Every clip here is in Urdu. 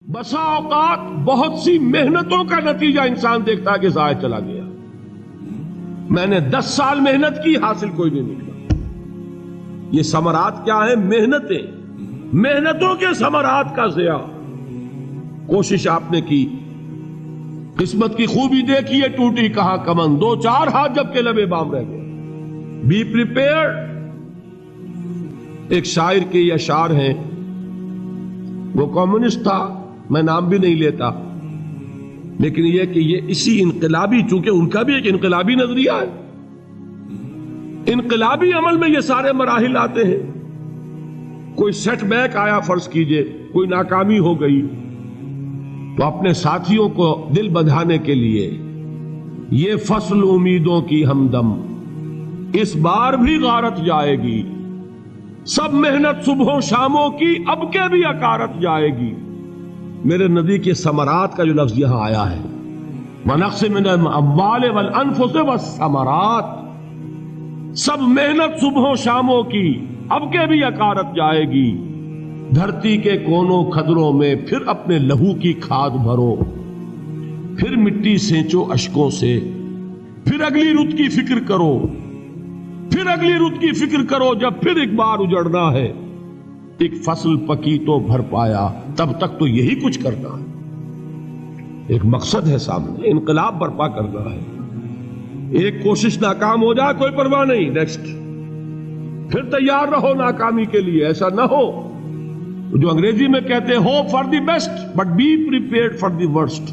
بسا اوقات بہت سی محنتوں کا نتیجہ انسان دیکھتا ہے کہ ضائع چلا گیا. میں نے 10 سال محنت کی، حاصل کوئی نہیں نکلا. یہ ثمرات کیا ہیں؟ محنتیں، محنتوں کے ثمرات کا ضیاع. کوشش آپ نے کی، قسمت کی خوبی دیکھی ہے، ٹوٹی کہاں کمن، 2-4 ہاتھ جب کے لبے بام رہ گئے. Be prepared. ایک شاعر کے یہ اشعار ہیں، وہ کمیونسٹ تھا، میں نام بھی نہیں لیتا، لیکن یہ کہ یہ اسی انقلابی، چونکہ ان کا بھی ایک انقلابی نظریہ ہے، انقلابی عمل میں یہ سارے مراحل آتے ہیں. کوئی سیٹ بیک آیا، فرض کیجئے کوئی ناکامی ہو گئی، تو اپنے ساتھیوں کو دل بندھانے کے لیے یہ فصل امیدوں کی ہمدم اس بار بھی غارت جائے گی، سب محنت صبحوں شاموں کی اب کے بھی اکارت جائے گی. میرے نبی کے ثمرات کا جو لفظ یہاں آیا ہے، وَنَقْصٍ مِّنَ الْأَمْوَالِ وَالْأَنفُسِ وَالثَّمَرَاتِ، سب محنت صبحوں شاموں کی اب کے بھی اکارت جائے گی. دھرتی کے کونوں کھدروں میں پھر اپنے لہو کی کھاد بھرو، پھر مٹی سینچو اشکوں سے، پھر اگلی رت کی فکر کرو، پھر اگلی رت کی فکر کرو. جب پھر ایک بار اجڑنا ہے، ایک فصل پکی تو بھر پایا، تب تک تو یہی کچھ کرنا ہے. ایک مقصد ہے سامنے، انقلاب برپا کرنا ہے. ایک کوشش ناکام ہو جائے کوئی پرواہ نہیں، نیکسٹ. پھر تیار رہو ناکامی کے لیے. ایسا نہ ہو جو انگریزی میں کہتے ہیں hope for the best but be prepared for the worst.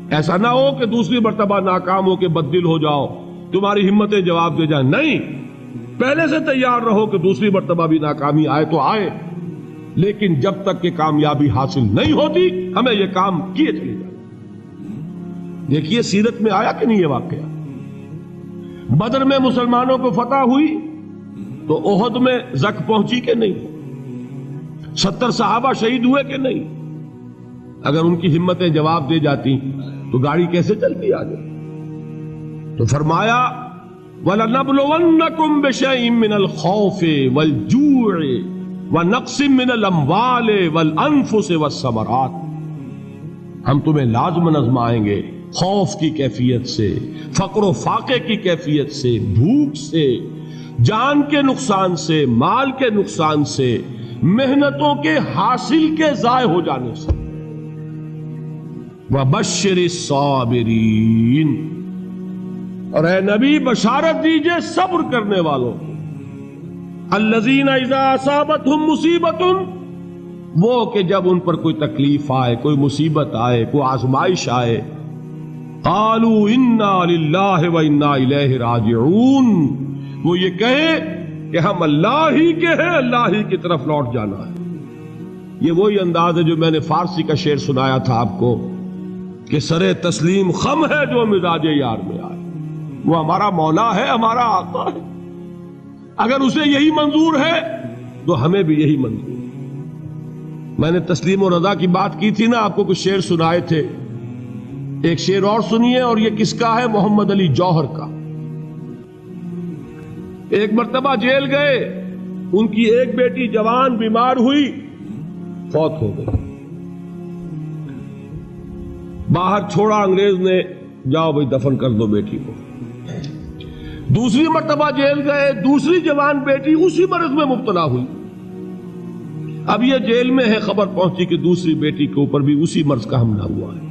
ایسا نہ ہو کہ دوسری مرتبہ ناکام ہو کے بددل ہو جاؤ، تمہاری ہمتیں جواب دے جائیں. نہیں، پہلے سے تیار رہو کہ دوسری مرتبہ بھی ناکامی آئے تو آئے، لیکن جب تک کہ کامیابی حاصل نہیں ہوتی ہمیں یہ کام کیے چلے جائیں. دیکھیے سیرت میں آیا کہ نہیں یہ واقعہ. بدر میں مسلمانوں کو فتح ہوئی تو احد میں زک پہنچی کہ نہیں؟ 70 صحابہ شہید ہوئے کہ نہیں؟ اگر ان کی ہمتیں جواب دے جاتی تو گاڑی کیسے چلتی آگے؟ تو فرمایا وَلَنَبْلُوَنَّكُمْ بِشَيْءٍ مِّنَ الْخَوْفِ وَالْجُوعِ وَنَقْصٍ مِّنَ الْأَمْوَالِ وَالْأَنفُسِ وَالثَّمَرَاتِ. ہم تمہیں لازم آزمائیں گے، خوف کی کیفیت سے، فقر و فاقے کی کیفیت سے، بھوک سے، جان کے نقصان سے، مال کے نقصان سے، محنتوں کے حاصل کے ضائع ہو جانے سے. وَبَشِّرِ الصَّابِرِينَ، اور اے نبی بشارت دیجئے صبر کرنے والوں کو. الَّذِينَ إِذَا أَصَابَتْهُمْ مُصِيبَةٌ، وہ کہ جب ان پر کوئی تکلیف آئے، کوئی مصیبت آئے، کوئی آزمائش آئے، قَالُوا إِنَّا لِلَّهِ وَإِنَّا إِلَيْهِ رَاجِعُونَ، وہ یہ کہیں کہ ہم اللہ ہی کے ہیں، اللہ ہی کی طرف لوٹ جانا ہے. یہ وہی انداز ہے جو میں نے فارسی کا شعر سنایا تھا آپ کو کہ سرے تسلیم خم ہے جو مزاج یار میں آئے. وہ ہمارا مولا ہے، ہمارا آقا ہے، اگر اسے یہی منظور ہے تو ہمیں بھی یہی منظور ہے. میں نے تسلیم و رضا کی بات کی تھی نا، آپ کو کچھ شعر سنائے تھے. ایک شعر اور سنیے، اور یہ کس کا ہے؟ محمد علی جوہر کا. ایک مرتبہ جیل گئے، ان کی ایک بیٹی جوان بیمار ہوئی، فوت ہو گئی. باہر چھوڑا انگریز نے، جاؤ بھائی دفن کر دو بیٹی کو. دوسری مرتبہ جیل گئے، دوسری جوان بیٹی اسی مرض میں مبتلا ہوئی. اب یہ جیل میں ہے، خبر پہنچی کہ دوسری بیٹی کے اوپر بھی اسی مرض کا حملہ ہوا ہے.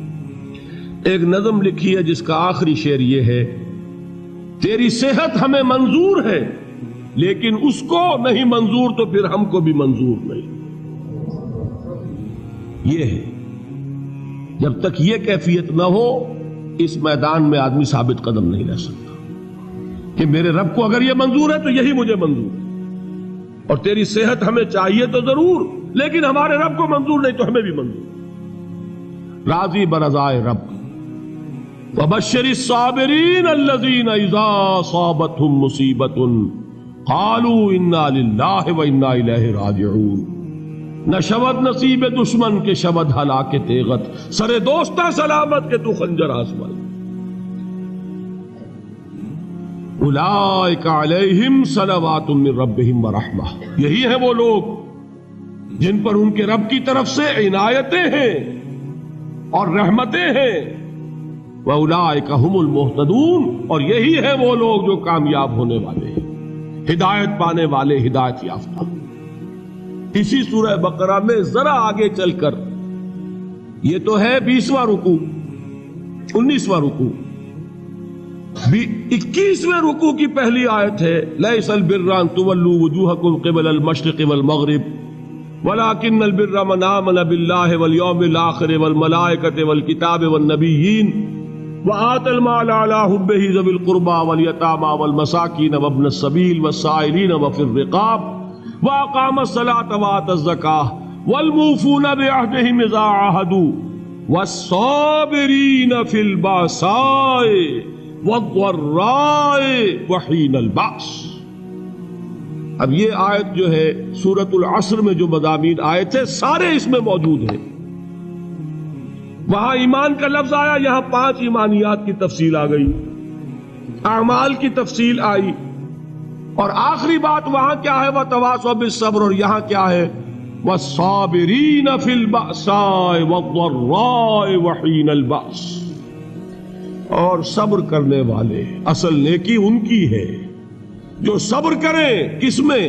ایک نظم لکھی ہے جس کا آخری شعر یہ ہے، تیری صحت ہمیں منظور ہے لیکن اس کو نہیں منظور تو پھر ہم کو بھی منظور نہیں. یہ ہے، جب تک یہ کیفیت نہ ہو اس میدان میں آدمی ثابت قدم نہیں رہ سکتا کہ میرے رب کو اگر یہ منظور ہے تو یہی مجھے منظور ہے، اور تیری صحت ہمیں چاہیے تو ضرور، لیکن ہمارے رب کو منظور نہیں تو ہمیں بھی منظور. راضی برضائے رب. وَبَشِّرِ الصَّابِرِينَ الَّذِينَ إِذَا أَصَابَتْهُمْ مُصِيبَةٌ قَالُوا إِنَّا لِلَّهِ وَإِنَّا إِلَيْهِ رَاجِعُونَ. نہ شود نصیب دشمن کے شود ہلاک تیغت، سر دوستہ سلامت کے تو خنجر آزمائے. اولئک علیہم صلوات من ربہم ورحمہ، یہی ہے وہ لوگ جن پر ان کے رب کی طرف سے عنایتیں ہیں اور رحمتیں ہیں، وَأُولَٰئِكَ هُمُ الْمُهْتَدُونَ، اور یہی ہے وہ لوگ جو کامیاب ہونے والے ہیں، ہدایت پانے والے، ہدایت یافتہ۔ اسی سورہ بقرہ میں ذرا آگے چل کر، یہ تو ہے 20واں رکوع، 19واں رکوع، 21ویں رکوع کی پہلی آیت ہے لَيْسَ الْبِرَّ أَن تُوَلُّوا وُجُوهَكُمْ قِبَلَ الْمَشْرِقِ وَالْمَغْرِبِ وَلَٰكِنَّ الْبِرَّ مَنْ آمَنَ بِاللَّهِ وَالْيَوْمِ الْآخِرِ وَالْمَلَائِكَةِ وَالْكِتَابِ وَالنَّبِيِّينَ وَآتَى الْمَالَ عَلَىٰ حُبِّهِ ذَوِي الْقُرْبَىٰ وَالْيَتَامَىٰ وَالْمَسَاكِينَ وَابْنَ السَّبِيلِ وَالسَّائِلِينَ وَفِي الرِّقَابِ وَأَقَامَ الصَّلَاةَ وَآتَى الزَّكَاةَ وَالْمُوفُونَ بِعَهْدِهِمْ إِذَا عَاهَدُوا وَالصَّابِرِينَ فِي الْبَأْسَاءِ وَالضَّرَّاءِ وَحِينَ الْبَأْسِ۔ اب یہ آیت جو ہے سورۃ العصر میں جو مضامین آئے تھے سارے اس میں موجود ہیں۔ وہاں ایمان کا لفظ آیا، یہاں 5 ایمانیات کی تفصیل آ گئی، اعمال کی تفصیل آئی، اور آخری بات وہاں کیا ہے وَتَوَاصَوْا بِالصَّبْرِ، اور یہاں کیا ہے وَالصَّابِرِينَ فِي الْبَأْسَاءِ وَالضَّرَّاءِ وَحِينَ الْبَأْسِ، اور صبر کرنے والے، اصل نیکی ان کی ہے جو صبر کریں، کس میں؟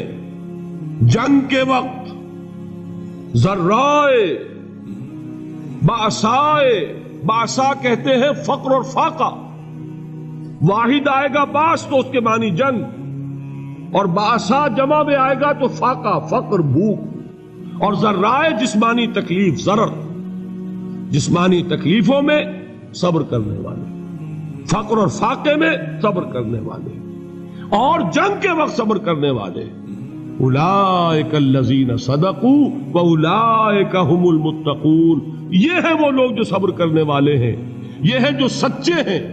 جنگ کے وقت، ذرائے، باسائے، باسا کہتے ہیں فقر اور فاقہ، واحد آئے گا باس تو اس کے معنی جنگ، اور باسا جمع میں آئے گا تو فاقہ، فقر، بھوک، اور ذرائے جسمانی تکلیف، ضرر، جسمانی تکلیفوں میں صبر کرنے والے، فقر اور فاقے میں صبر کرنے والے، اور جنگ کے وقت صبر کرنے والے۔ اولئک الذین صدقوا واولئک هم المتقون، یہ ہیں وہ لوگ جو صبر کرنے والے ہیں، یہ ہیں جو سچے ہیں،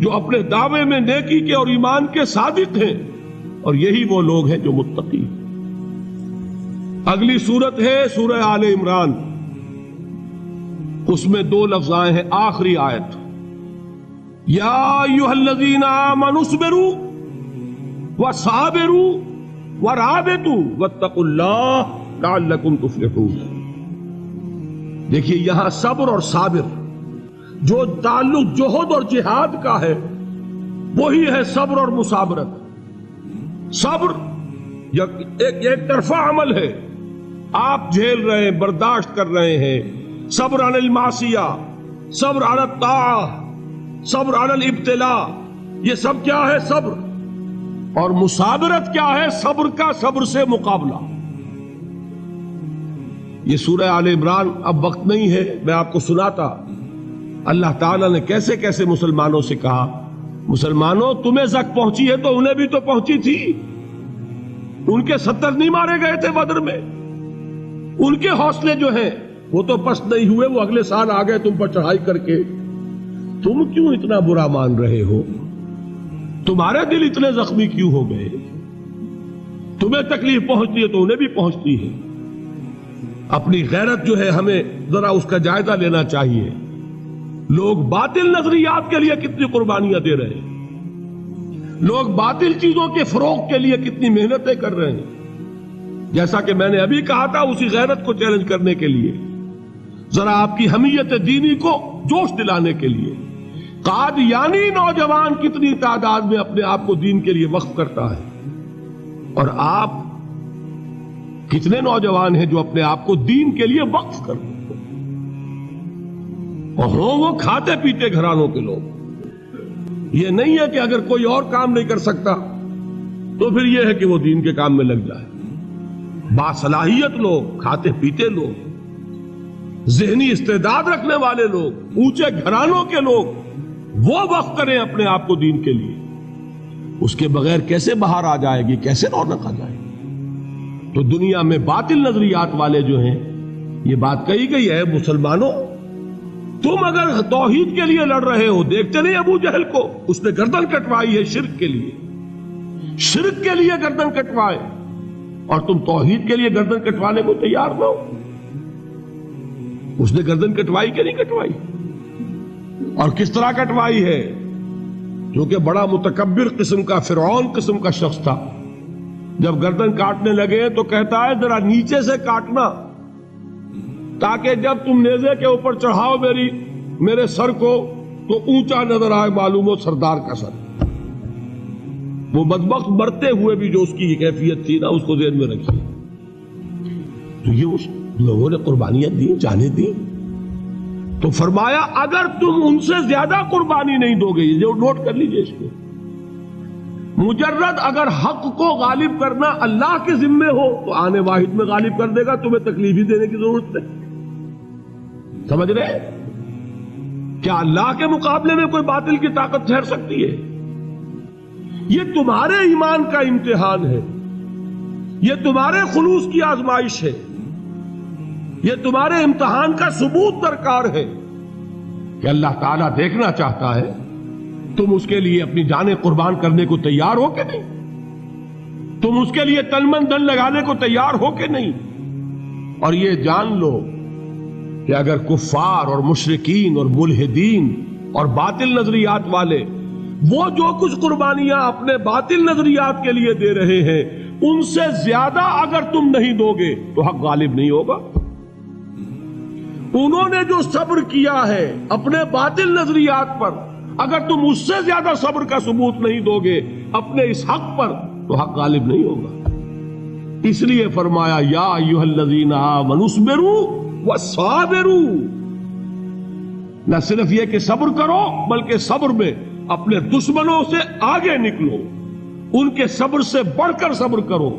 جو اپنے دعوے میں نیکی کے اور ایمان کے صادق ہیں، اور یہی وہ لوگ ہیں جو متقی۔ اگلی سورت ہے سورہ آل عمران، اس میں 2 لفظ آئے ہیں، آخری آیت یا ایھا الذین آمنوا اصبروا وصابروا ورابطوا واتقوا اللہ لعلکم تفلحون۔ دیکھیے یہاں صبر اور صابر جو تعلق جوہد اور جہاد کا ہے وہی ہے صبر اور مصابرت۔ صبر ایک طرفہ عمل ہے، آپ جھیل رہے ہیں، برداشت کر رہے ہیں، صبر علی المعصیہ، صبر علی الطاعہ، صبر علی الابتلاء، یہ سب کیا ہے؟ صبر۔ اور مصابرت کیا ہے؟ صبر کا صبر سے مقابلہ۔ یہ سورہ آل عمران، اب وقت نہیں ہے میں آپ کو سناتا اللہ تعالیٰ نے کیسے کیسے مسلمانوں سے کہا، مسلمانوں تمہیں زک پہنچی ہے تو انہیں بھی تو پہنچی تھی، ان کے 70 نہیں مارے گئے تھے بدر میں، ان کے حوصلے جو ہیں وہ تو پست نہیں ہوئے، وہ اگلے سال آ گئے تم پر چڑھائی کر کے، تم کیوں اتنا برا مان رہے ہو؟ تمہارے دل اتنے زخمی کیوں ہو گئے؟ تمہیں تکلیف پہنچتی ہے تو انہیں بھی پہنچتی ہے۔ اپنی غیرت جو ہے ہمیں ذرا اس کا جائزہ لینا چاہیے۔ لوگ باطل نظریات کے لیے کتنی قربانیاں دے رہے ہیں، لوگ باطل چیزوں کے فروغ کے لیے کتنی محنتیں کر رہے ہیں۔ جیسا کہ میں نے ابھی کہا تھا، اسی غیرت کو چیلنج کرنے کے لیے، ذرا آپ کی حمیت دینی کو جوش دلانے کے لیے، قادیانی نوجوان کتنی تعداد میں اپنے آپ کو دین کے لیے وقف کرتا ہے، اور آپ کتنے نوجوان ہیں جو اپنے آپ کو دین کے لیے وقف کرتے ہیں، اور ہوں وہ کھاتے پیتے گھرانوں کے لوگ۔ یہ نہیں ہے کہ اگر کوئی اور کام نہیں کر سکتا تو پھر یہ ہے کہ وہ دین کے کام میں لگ جائے۔ باصلاحیت لوگ، کھاتے پیتے لوگ، ذہنی استعداد رکھنے والے لوگ، اونچے گھرانوں کے لوگ، وہ وقف کریں اپنے آپ کو دین کے لیے۔ اس کے بغیر کیسے باہر آ جائے گی، کیسے رونق آ جائے گی؟ تو دنیا میں باطل نظریات والے جو ہیں، یہ بات کہی گئی ہے، مسلمانوں تم اگر توحید کے لیے لڑ رہے ہو، دیکھتے نہیں ابو جہل کو، اس نے گردن کٹوائی ہے شرک کے لیے، شرک کے لیے گردن کٹوائے، اور تم توحید کے لیے گردن کٹوانے کو تیار نہ ہو۔ اس نے گردن کٹوائی کہ نہیں کٹوائی؟ اور کس طرح کٹوائی ہے؟ جو کہ بڑا متکبر قسم کا، فرعون قسم کا شخص تھا، جب گردن کاٹنے لگے تو کہتا ہے ذرا نیچے سے کاٹنا، تاکہ جب تم نیزے کے اوپر چڑھاؤ میرے سر کو تو اونچا نظر آئے، معلوم ہو سردار کا سر۔ وہ بدبخت مرتے ہوئے بھی جو اس کی کیفیت تھی نا، اس کو ذہن میں رکھیے۔ تو یہ اس لوگوں نے قربانیاں دی، جانیں دی، تو فرمایا اگر تم ان سے زیادہ قربانی نہیں دو گے، جو نوٹ کر لیجئے اس کو، مجرد اگر حق کو غالب کرنا اللہ کے ذمے ہو تو آنے واحد میں غالب کر دے گا، تمہیں تکلیف ہی دینے کی ضرورت نہیں۔ سمجھ رہے؟ کیا اللہ کے مقابلے میں کوئی باطل کی طاقت ٹھہر سکتی ہے؟ یہ تمہارے ایمان کا امتحان ہے، یہ تمہارے خلوص کی آزمائش ہے، یہ تمہارے امتحان کا ثبوت درکار ہے کہ اللہ تعالیٰ دیکھنا چاہتا ہے تم اس کے لیے اپنی جانیں قربان کرنے کو تیار ہو کہ نہیں، تم اس کے لیے تن من دھن لگانے کو تیار ہو کہ نہیں۔ اور یہ جان لو کہ اگر کفار اور مشرکین اور ملحدین اور باطل نظریات والے وہ جو کچھ قربانیاں اپنے باطل نظریات کے لیے دے رہے ہیں، ان سے زیادہ اگر تم نہیں دو گے تو حق غالب نہیں ہوگا۔ انہوں نے جو صبر کیا ہے اپنے باطل نظریات پر، اگر تم اس سے زیادہ صبر کا ثبوت نہیں دو گے اپنے اس حق پر تو حق غالب نہیں ہوگا۔ اس لیے فرمایا یا ایھا الذین آمنوا اصبروا وصابروا، نہ صرف یہ کہ صبر کرو بلکہ صبر میں اپنے دشمنوں سے آگے نکلو، ان کے صبر سے بڑھ کر صبر کرو۔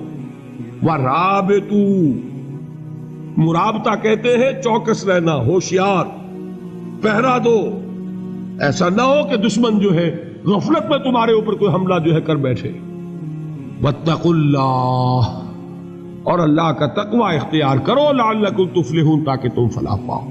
ورابطوا، مرابطہ کہتے ہیں چوکس رہنا، ہوشیار، پہرا دو، ایسا نہ ہو کہ دشمن جو ہے غفلت میں تمہارے اوپر کوئی حملہ جو ہے کر بیٹھے۔ واتقوا اللہ، اور اللہ کا تقوی اختیار کرو، لعلکم تفلحون، تاکہ تم فلاح پاؤ۔